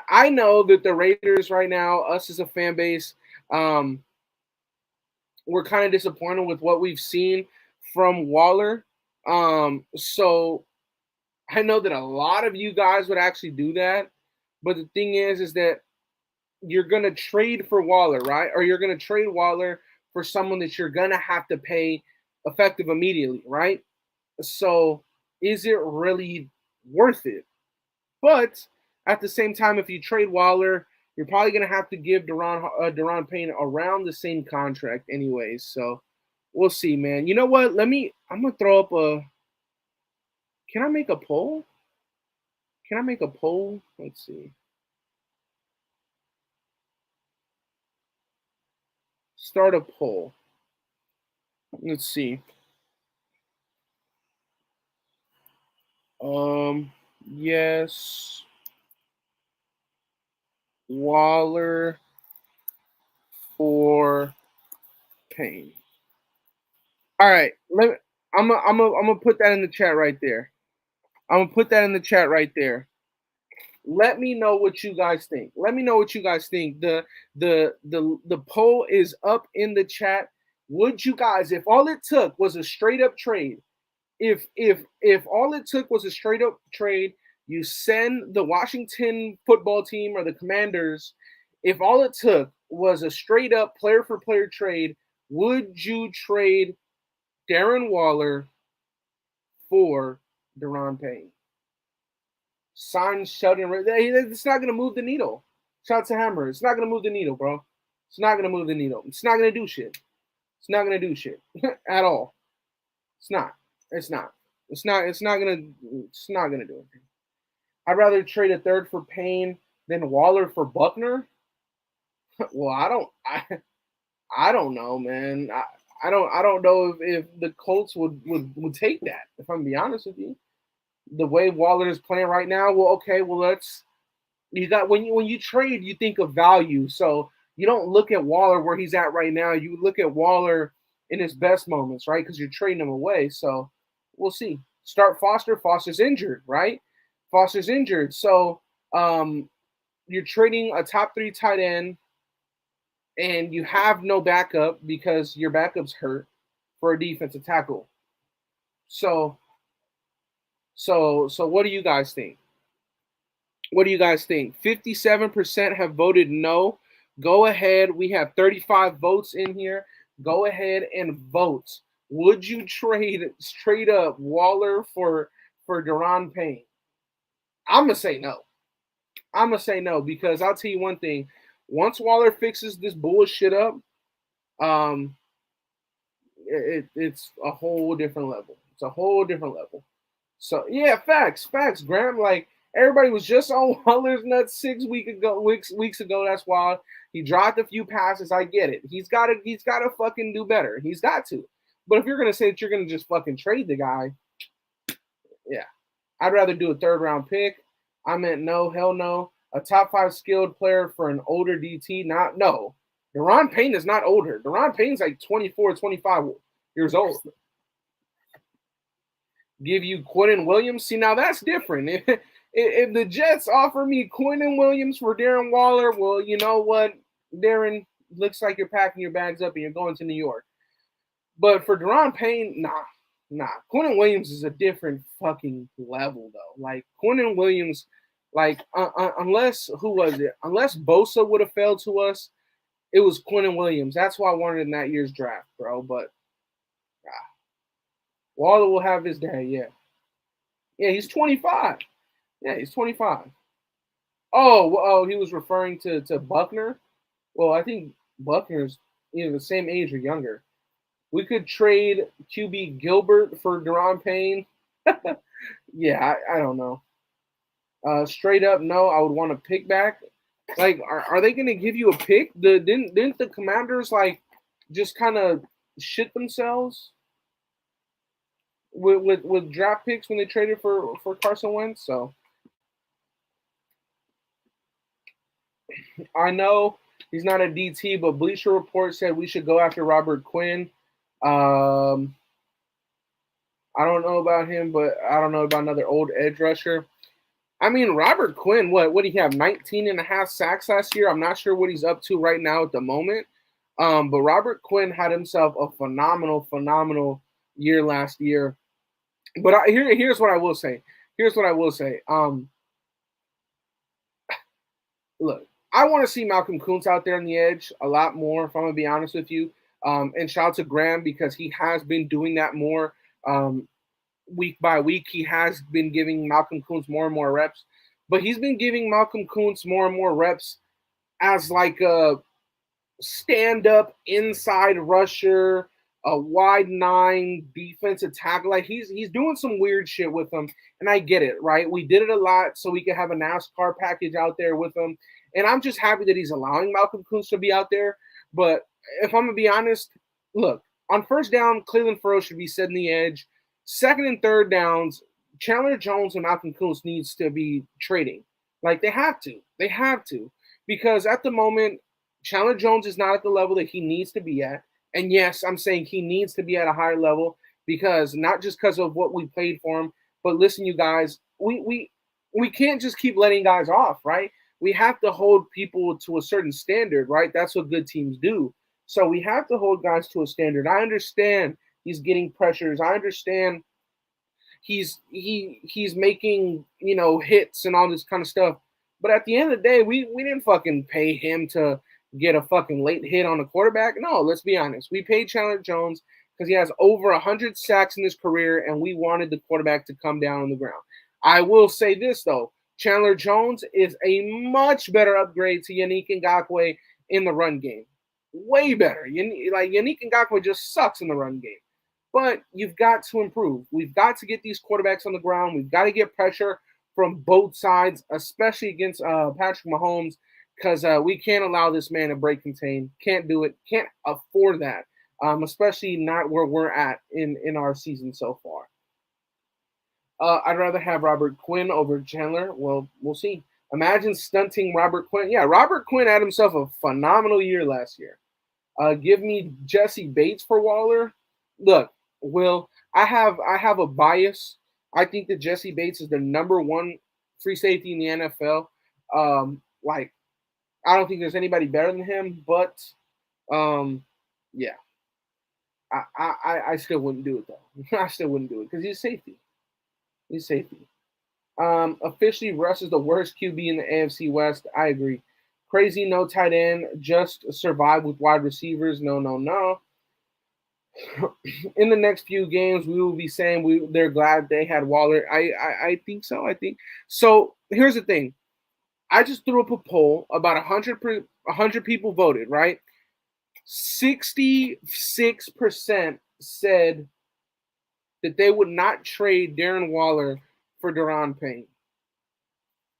I know that the Raiders right now, us as a fan base, um, we're kind of disappointed with what we've seen from Waller. So I know that a lot of you guys would actually do that, but the thing is that you're gonna trade for Waller, right? Or you're gonna trade Waller for someone that you're gonna have to pay effective immediately, right? So is it really worth it? But at the same time, if you trade Waller, you're probably gonna have to give Deron Payne around the same contract, anyways. So we'll see, man. You know what? I'm gonna throw up a. Can I make a poll? Can I make a poll? Let's see. Start a poll. Let's see. Yes. Waller for Payne. All right. I'm gonna put that in the chat right there. I'm gonna put that in the chat right there. Let me know what you guys think. Let me know what you guys think. The poll is up in the chat. Would you guys, if all it took was a straight up trade, if all it took was a straight up trade, you send the Washington football team or the Commanders, if all it took was a straight up player for player trade, would you trade Darren Waller for Deron Payne? Sign Sheldon. It's not going to move the needle. Shout out to Hammer. It's not going to move the needle, bro. It's not going to move the needle. It's not going to do shit. It's not going to do shit at all. It's not. It's not. It's not. It's not gonna. It's not gonna do anything. I'd rather trade a third for Payne than Waller for Buckner. Well, I don't know, man. I don't know if the Colts would take that. If I'm gonna be honest with you, the way Waller is playing right now. Well, okay. Well, let's. You got when you trade, you think of value. So you don't look at Waller where he's at right now. You look at Waller in his best moments, right? Because you're trading him away. So we'll see. Start Foster. Foster's injured, right? Foster's injured. So you're trading a top 3 tight end and you have no backup because your backup's hurt for a defensive tackle. So what do you guys think? What do you guys think? 57% have voted no. Go ahead. We have 35 votes in here. Go ahead and vote. Would you trade straight up Waller for Deron Payne? I'm going to say no. I'm going to say no because I'll tell you one thing. Once Waller fixes this bullshit up, it's a whole different level. It's a whole different level. So, yeah, facts, Graham. Like, everybody was just on Waller's nuts 6 weeks ago. That's why he dropped a few passes. I get it. He's got to fucking do better. He's got to. But if you're gonna say that you're gonna just fucking trade the guy, yeah, I'd rather do a 3rd round pick. I meant no, hell no. A top 5 skilled player for an older DT. Not no. Deron Payne is not older. Deron Payne's like 24, 25 years old. Give you Quinnen Williams. See, now that's different. If the Jets offer me Quinnen Williams for Darren Waller, well, you know what, Darren, looks like you're packing your bags up and you're going to New York. But for Deron Payne, nah. Quinnen Williams is a different fucking level, though. Like, Quinnen Williams, like, unless Bosa would have failed to us, it was Quinnen Williams. That's why I wanted in that year's draft, bro. But Waller will have his day, yeah. Yeah, he's 25. Yeah, he's 25. Oh, he was referring to Buckner. Well, I think Buckner's either the same age or younger. We could trade QB Gilbert for Deron Payne. Yeah, I don't know. Straight up, no. I would want a pick back. Like, are they going to give you a pick? Didn't the Commanders like just kind of shit themselves with draft picks when they traded for Carson Wentz? So I know he's not a DT, but Bleacher Report said we should go after Robert Quinn. Um, I don't know about him, but I don't know about another old edge rusher. I mean, Robert Quinn, what did he have? 19 and a half sacks last year. I'm not sure what he's up to right now at the moment. But Robert Quinn had himself a phenomenal year last year. But here's what I will say. Here's what I will say. Look, I want to see Malcolm Kuntz out there on the edge a lot more, if I'm going to be honest with you. And shout out to Graham because he has been doing that more week by week. He has been giving Malcolm Kuntz more and more reps. But he's been giving Malcolm Kuntz more and more reps as like a stand-up inside rusher, a wide nine defensive tackle. Like he's doing some weird shit with them, and I get it, right? We did it a lot so we could have a NASCAR package out there with him, and I'm just happy that he's allowing Malcolm Kuntz to be out there. But if I'm gonna be honest, look, on first down, Cleveland Furrow should be setting the edge. Second and third downs, Chandler Jones and Malcolm Kuntz needs to be trading. Like they have to, because at the moment Chandler Jones is not at the level that he needs to be at. And yes, I'm saying he needs to be at a higher level because not just because of what we paid for him, but listen, you guys, we can't just keep letting guys off, right? We have to hold people to a certain standard, right? That's what good teams do. So we have to hold guys to a standard. I understand he's getting pressures. I understand he's making, hits and all this kind of stuff. But at the end of the day, we didn't fucking pay him to get a fucking late hit on a quarterback. No, let's be honest. We paid Chandler Jones because he has over 100 sacks in his career, and we wanted the quarterback to come down on the ground. I will say this, though. Chandler Jones is a much better upgrade to Yannick Ngakoue in the run game. Way better. Yannick Ngakoue just sucks in the run game. But you've got to improve. We've got to get these quarterbacks on the ground. We've got to get pressure from both sides, especially against Patrick Mahomes, because we can't allow this man to break contain. Can't do it. Can't afford that, especially not where we're at in our season so far. I'd rather have Robert Quinn over Chandler. Well, we'll see. Imagine stunting Robert Quinn. Yeah, Robert Quinn had himself a phenomenal year last year. Give me Jesse Bates for Waller. Look, Will, I have a bias. I think that Jesse Bates is the number one free safety in the NFL. I don't think there's anybody better than him, but yeah, I still wouldn't do it though. I still wouldn't do it because he's safety. He's safety. Officially, Russ is the worst QB in the AFC West. I agree. Crazy no tight end. Just survive with wide receivers. No. In the next few games, we will be saying they're glad they had Waller. I think so. I think so. Here's the thing. I just threw up a poll. About 100 people voted, right? 66% said that they would not trade Darren Waller for Daron Payne.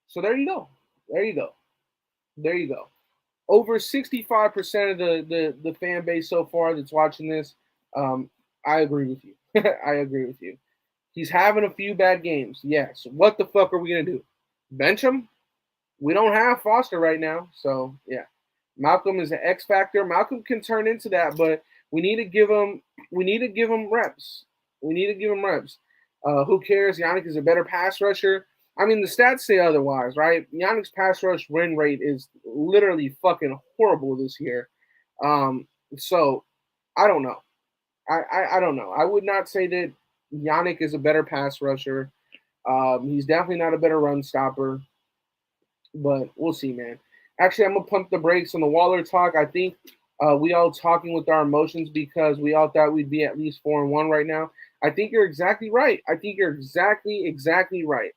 So there you go. Over 65% of the fan base so far that's watching this, I agree with you. I agree with you. He's having a few bad games. Yes. What the fuck are we going to do? Bench him? We don't have Foster right now. So, yeah. Malcolm is an X factor. Malcolm can turn into that, but we need to give him reps. Who cares? Yannick is a better pass rusher. I mean, the stats say otherwise, right? Yannick's pass rush win rate is literally fucking horrible this year. So I don't know. I don't know. I would not say that Yannick is a better pass rusher. He's definitely not a better run stopper. But we'll see, man. Actually, I'm going to pump the brakes on the Waller talk. I think we all talking with our emotions because we all thought we'd be at least 4-1 right now. I think you're exactly right. Exactly right.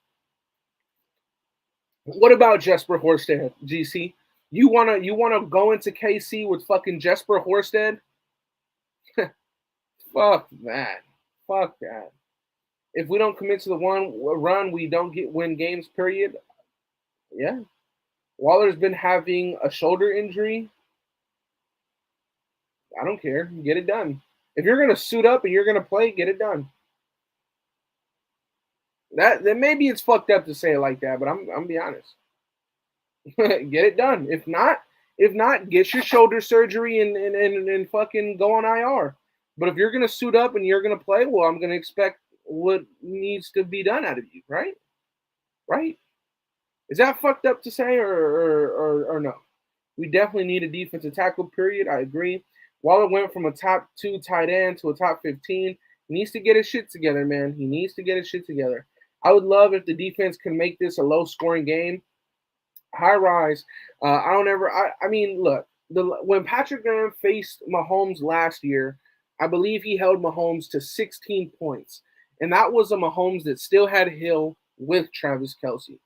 What about Jesper Horsted, GC? You wanna go into KC with fucking Jesper Horsted? Fuck that. If we don't commit to the one run, we don't win games, period. Yeah. Waller's been having a shoulder injury. I don't care. Get it done. If you're gonna suit up and you're gonna play, get it done. That maybe it's fucked up to say it like that, but I'm be honest. Get it done. If not, get your shoulder surgery and fucking go on IR. But if you're gonna suit up and you're gonna play, well, I'm gonna expect what needs to be done out of you, right? Right? Is that fucked up to say or no? We definitely need a defensive tackle, period. I agree. Waller went from a top 2 tight end to a top 15. He needs to get his shit together, man. He needs to get his shit together. I would love if the defense can make this a low scoring game. High rise. I mean, look, when Patrick Graham faced Mahomes last year, I believe he held Mahomes to 16 points. And that was a Mahomes that still had Hill with Travis Kelce.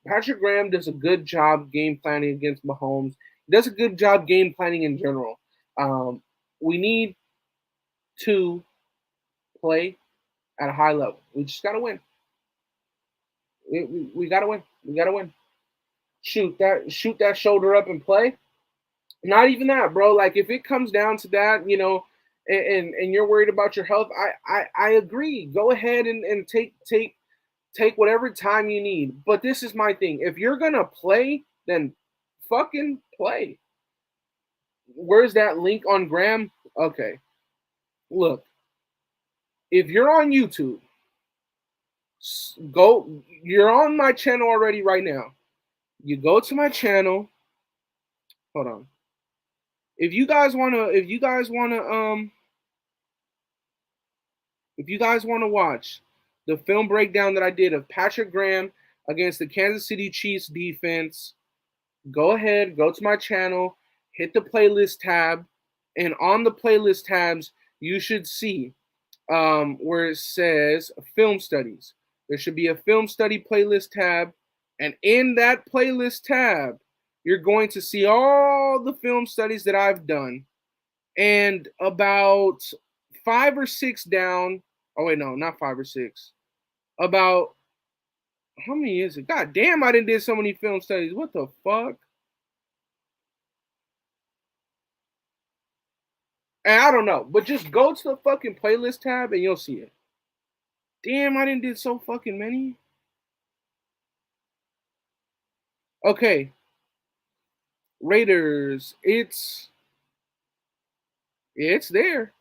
Patrick Graham does a good job game planning against Mahomes. He does a good job game planning in general. We need to play at a high level. We just got to win. We got to win. We got to win. Shoot that shoulder up and play. Not even that, bro. Like if it comes down to that, and you're worried about your health, I agree. Go ahead and take whatever time you need. But this is my thing. If you're gonna play, then fucking play. Where's that link on Graham? Okay. Look, if you're on YouTube, you're on my channel already right now. You go to my channel. Hold on. If you guys wanna watch the film breakdown that I did of Patrick Graham against the Kansas City Chiefs defense, go ahead, go to my channel, hit the playlist tab, and on the playlist tabs, you should see where it says film studies. There should be a film study playlist tab, and in that playlist tab, you're going to see all the film studies that I've done. And about 5 or 6 down, oh wait, no, not 5 or 6. About, how many is it? God damn, I did so many film studies. What the fuck? And I don't know, but just go to the fucking playlist tab and you'll see it. Damn, I did so fucking many. Okay. Raiders, it's there.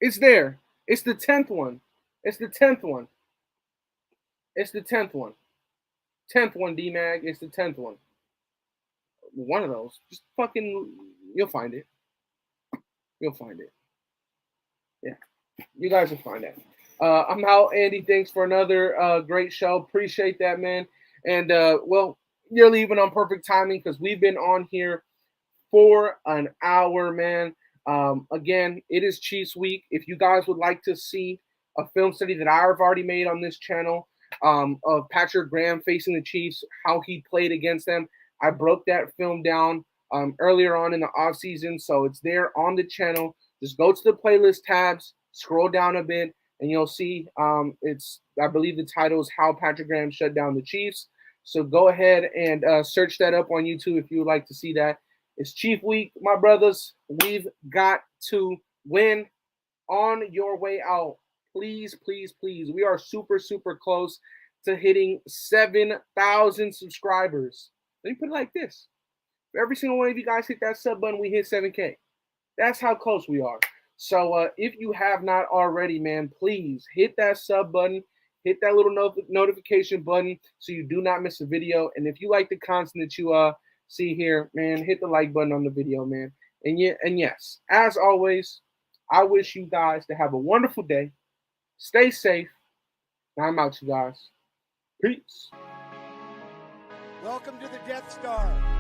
It's there. It's the 10th one. It's the 10th one. It's the 10th one. 10th one, D-Mag. It's the 10th one. One of those. Just fucking, you'll find it. You'll find it. Yeah. You guys will find it. I'm out, Andy. Thanks for another great show. Appreciate that, man. And, well, you're leaving on perfect timing because we've been on here for an hour, man. Again, it is Chiefs week. If you guys would like to see a film study that I've already made on this channel of Patrick Graham facing the Chiefs, how he played against them, I broke that film down earlier on in the offseason, so it's there on the channel. Just go to the playlist tabs, scroll down a bit, and you'll see I believe the title is How Patrick Graham Shut Down the Chiefs. So go ahead and search that up on YouTube if you would like to see that. It's Chief Week, my brothers. We've got to win. On your way out, please, please, please. We are super, super close to hitting 7,000 subscribers. Let me put it like this. If every single one of you guys hit that sub button, we hit 7K. That's how close we are. So if you have not already, man, please hit that sub button. Hit that little notification button so you do not miss a video. And if you like the content that you see here, man, hit the like button on the video, man. And yes, as always, I wish you guys to have a wonderful day. Stay safe. Now I'm out, you guys. Peace. Welcome to the Death Star.